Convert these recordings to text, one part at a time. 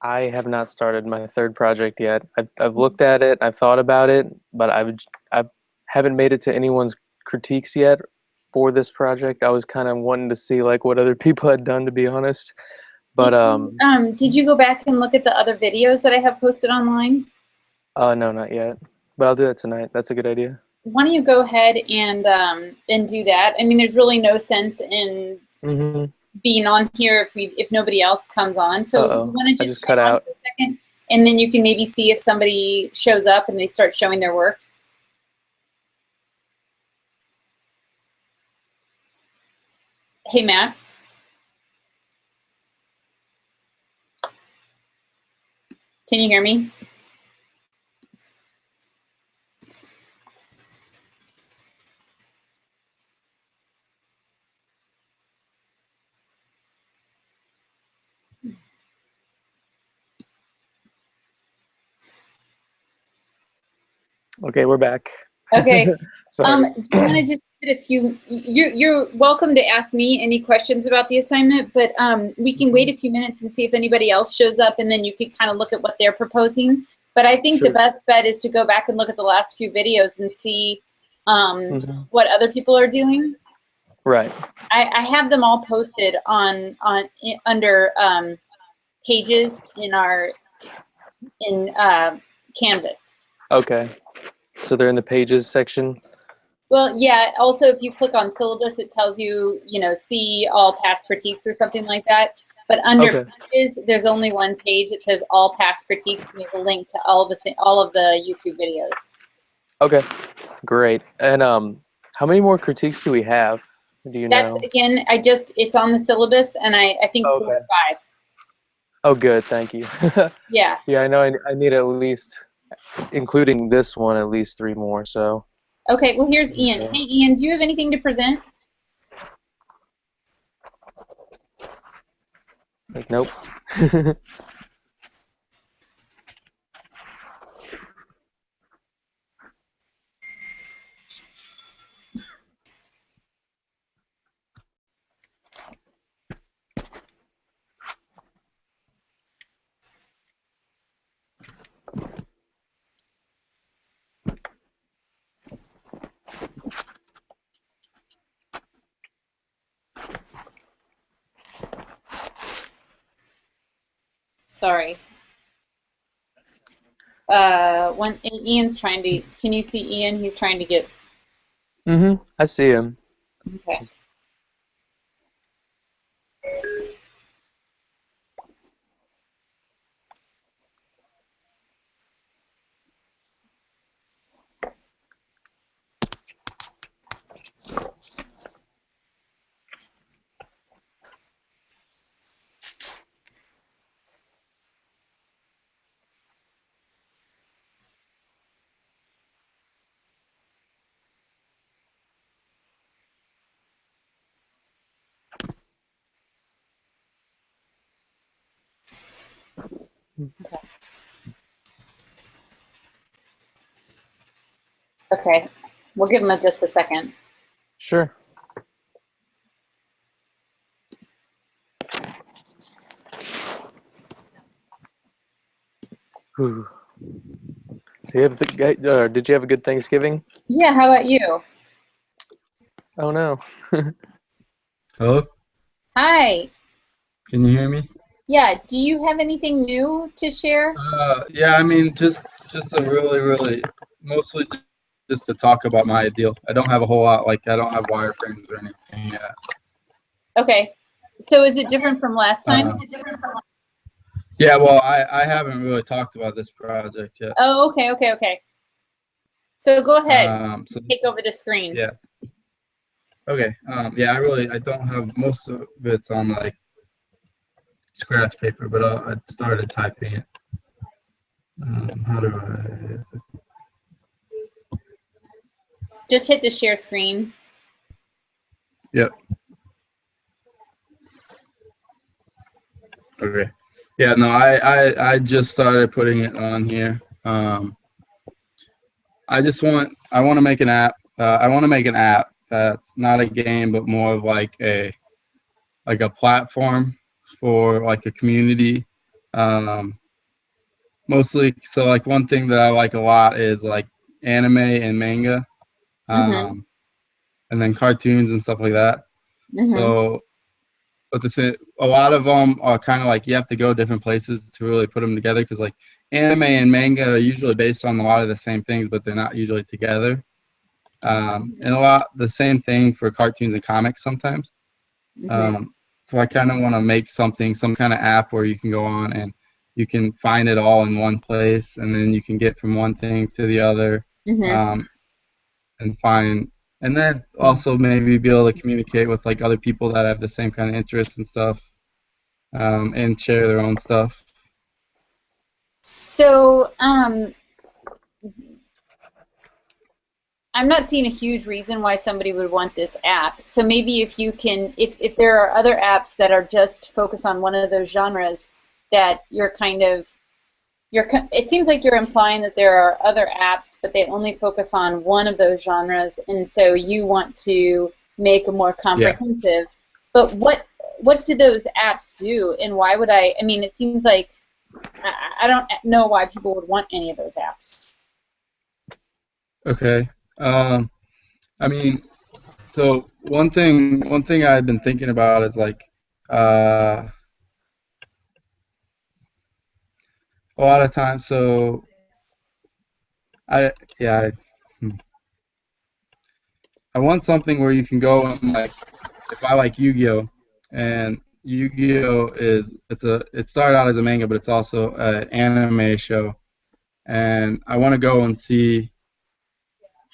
I have not started my third project yet. I've looked at it, I've thought about it, but I haven't made it to anyone's critiques yet for this project. I was kind of wanting to see like what other people had done, to be honest. But Did you go back and look at the other videos that I have posted online? no, not yet. But I'll do that tonight. That's a good idea. Why don't you go ahead and do that? I mean, there's really no sense in Mm-hmm. being on here if nobody else comes on. So you Uh-oh. want to I just just cut hang on out. for a second, and then you can maybe see if somebody shows up and they start showing their work. Hey, Matt. Can you hear me? Okay, we're back. Okay. Sorry. Do you want to just put a few? You're welcome to ask me any questions about the assignment, but we can wait a few minutes and see if anybody else shows up, and then you can kind of look at what they're proposing. But I think the Sure. best bet is to go back and look at the last few videos and see what other people are doing. Right. I have them all posted under pages in Canvas. Okay. So they're in the pages section. Well, yeah. Also, if you click on syllabus, it tells you, see all past critiques or something like that. But under pages, there's only one page. It says all past critiques, and there's a link to all of the YouTube videos. Okay. Great. And how many more critiques do we have? Do you That's know? again, it's on the syllabus, and I think 4 or 5. Oh, good. Thank you. Yeah. Yeah, I know I need at least, including this one, at least 3 more. So. Okay. Well, here's Ian. So. Hey, Ian, do you have anything to present? Like, nope. Sorry. When Ian's trying to, can you see Ian? He's trying to get. I see him. Okay. Okay. We'll give him just a second. Sure. Whew. So did you have a good Thanksgiving? Yeah, how about you? Oh no. Hello? Hi. Can you hear me? Yeah, do you have anything new to share? Yeah, I mean, just a really, mostly just to talk about my ideal. I don't have a whole lot, like I don't have wireframes or anything yet. Okay. So is it different from last time? Yeah, well, I haven't really talked about this project yet. Oh, okay. So go ahead. So Take over the screen. yeah. Okay. Yeah, I don't have, most of it's on like scratch paper, but I started typing it. How do I? Just hit the share screen. Yep. Okay. Yeah, no, I just started putting it on here. I want to make an app. I want to make an app that's not a game, but more of like a platform for like a community Mostly, so like one thing that I like a lot is like anime and manga, Mm-hmm. and then cartoons and stuff like that. Mm-hmm. So, but a lot of them are kind of like you have to go different places to really put them together because like anime and manga are usually based on a lot of the same things, but they're not usually together. And a lot the same thing for cartoons and comics sometimes. Mm-hmm. So I kind of want to make something, some kind of app where you can go on and you can find it all in one place, and then you can get from one thing to the other, Mm-hmm. and find, and then also maybe be able to communicate with like other people that have the same kind of interests and stuff, and share their own stuff. So, I'm not seeing a huge reason why somebody would want this app. So maybe if you can, if there are other apps that are just focused on one of those genres, that you're kind of, it seems like you're implying that there are other apps, but they only focus on one of those genres, and so you want to make a more Yeah. comprehensive. But what do those apps do, and why would I mean, it seems like I don't know why people would want any of those apps. Okay. I mean, so one thing I've been thinking about is like, uh, a lot of times. So I yeah, hmm. I want something where you can go and like, if I like Yu-Gi-Oh, and Yu-Gi-Oh it started out as a manga, but it's also an anime show, and I want to go and see,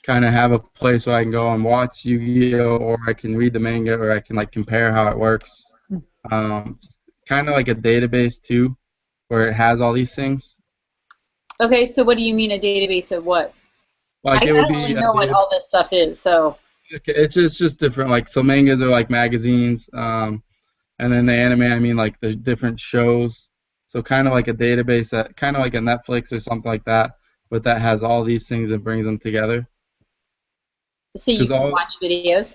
kind of have a place where I can go and watch Yu-Gi-Oh, or I can read the manga, or I can like compare how it works. Um, Kind of like a database too, where it has all these things. Okay, so what do you mean a database of what? Like I it would don't be really a know what database. all this stuff is, so. Okay, it's just different. Like so, mangas are like magazines, and then the anime, I mean like the different shows. So kind of like a database, that kind of like a Netflix or something like that, but that has all these things and brings them together. So you Because can all watch videos.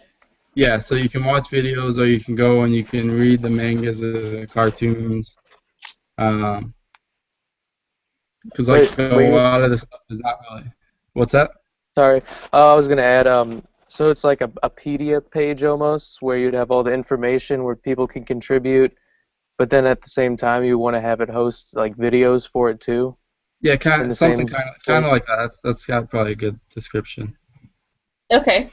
Yeah, so you can watch videos, or you can go and you can read the mangas or the cartoons. Um, because Wait, like a wait, lot of the stuff is not really. What's that? sorry. I was gonna add, so it's like a pedia page almost, where you'd have all the information where people can contribute, but then at the same time you want to have it host like videos for it too Yeah, in kind the something same kind of space. like that. That's got probably a good description. Okay.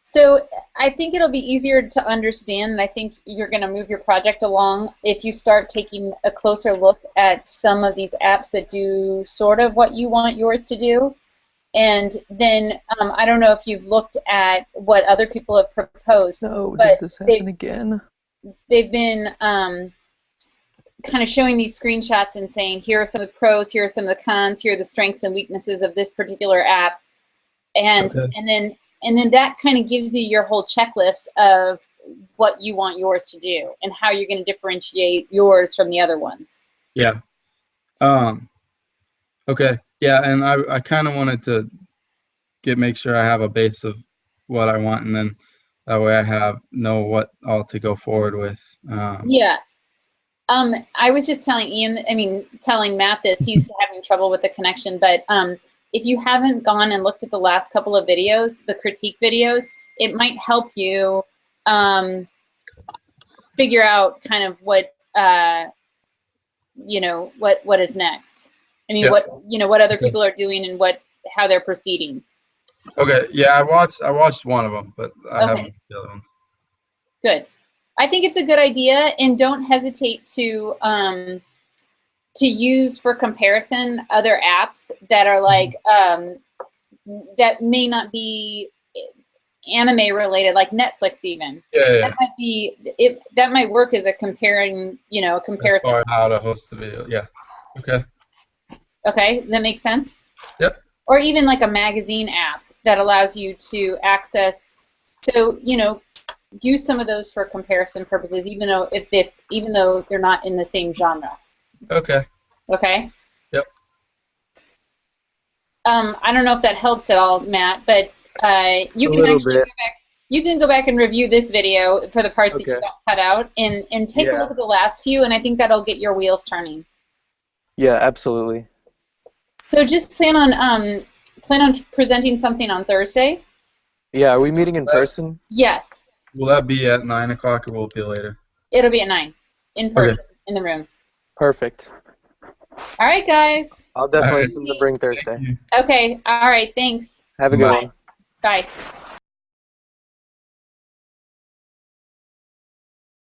So I think it'll be easier to understand, and I think you're going to move your project along if you start taking a closer look at some of these apps that do sort of what you want yours to do. And then I don't know if you've looked at what other people have proposed, No, did but this they've happen again? they've been kind of showing these screenshots and saying, here are some of the pros, here are some of the cons, here are the strengths and weaknesses of this particular app, and Okay. and then that kind of gives you your whole checklist of what you want yours to do and how you're going to differentiate yours from the other ones. Yeah. Um. Okay. Yeah, and I kind of wanted to make sure I have a base of what I want, and then that way I know what all to go forward with. Yeah. I was just telling Matt this. He's having trouble with the connection, but if you haven't gone and looked at the last couple of videos, the critique videos, it might help you figure out kind of what what is next. I mean, Yeah. what other people are doing and how they're proceeding. Okay. Yeah, I watched one of them, but I haven't Okay, watched the other ones. good. I think it's a good idea, and don't hesitate to use for comparison other apps that are like that may not be anime related, like Netflix even. Yeah. That might be that might work as a As comparison. far as how to host the video. Yeah. Okay. Okay, does that make sense? Yep. Or even like a magazine app that allows you to access. So use some of those for comparison purposes, even though they're not in the same genre. Okay. Okay. Yep. I don't know if that helps at all, Matt, but you A can little actually bit. you can go back and review this video for the parts that you Okay. got cut out, and take a Yeah. look at the last few, and I think that'll get your wheels turning. Yeah, absolutely. So just plan on presenting something on Thursday. Yeah, are we meeting in person? Yes, Will that be at 9 o'clock or will it be later? it'll be at 9 in person in the room. Perfect. All right, guys. I'll All definitely right. send the bring Thank Thursday. you. Okay. All right. Thanks. Have a good Bye. one. Bye.